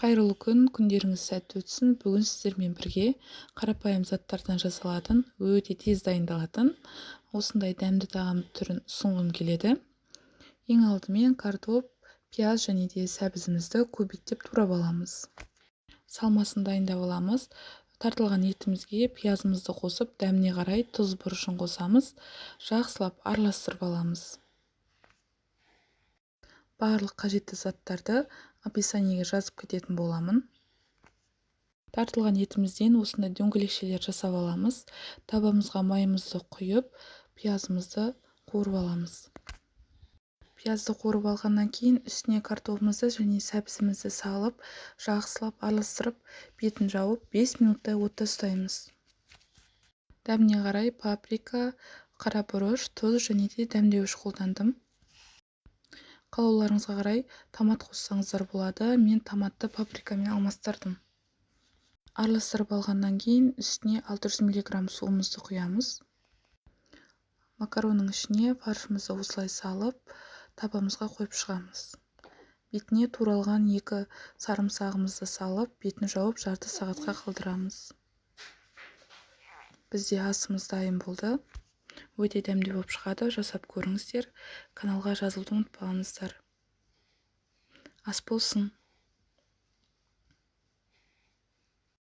Қайырлы күн, күндеріңіз сәтті өтсін. Бүгін сіздермен бірге қарапайым заттардан жасалатын, өте тез дайындалатын осындай дәмді тағам түрін ұсынғым келеді. Ең алдымен картоп, пияз және де сәбізімізді көбіктеп турап аламыз. Салмасын дайындап аламыз. Тартылған етімізге пиязымызды қосып, дәміне қарай тұз бұрышын қосамыз. Жақсылап араластырып аламыз. Барлық қажетті заттарды описаниеге жазып кететін боламын. Тартылған етімізден осындай дөңгелекшелер жасап аламыз. Табамызға майымызды құйып, пиязымызды қуырып аламыз. Пиязды қуырып алғаннан кейін үстіне картопымызды және сәбізімізді салып, жақсылап араластырып, бетін жауып 5 минуттай отта ұстаймыз. Дәміне қарай паприка, қарабұрыш, тұз және де дәмдеуіш қолдандым. Қалауларыңызға қарай томат қоссаңыздар болады. Мен томатты паприкамен алмастырдым. Араластырып алғаннан кейін үстіне 600 мг суымызды құямыз. Макаронның ішіне фаршымызды осылай салып, табамызға қойып шығамыз. Бетіне туралған 2 сарымсағымызды салып, бетін жауып жарты сағатқа қалдырамыз. Бізде асымыз дайын болды. Өте дәмді болып шығады, жасап көріңіздер. Каналға жазылуды ұмытпаңыздар. Ас болсын.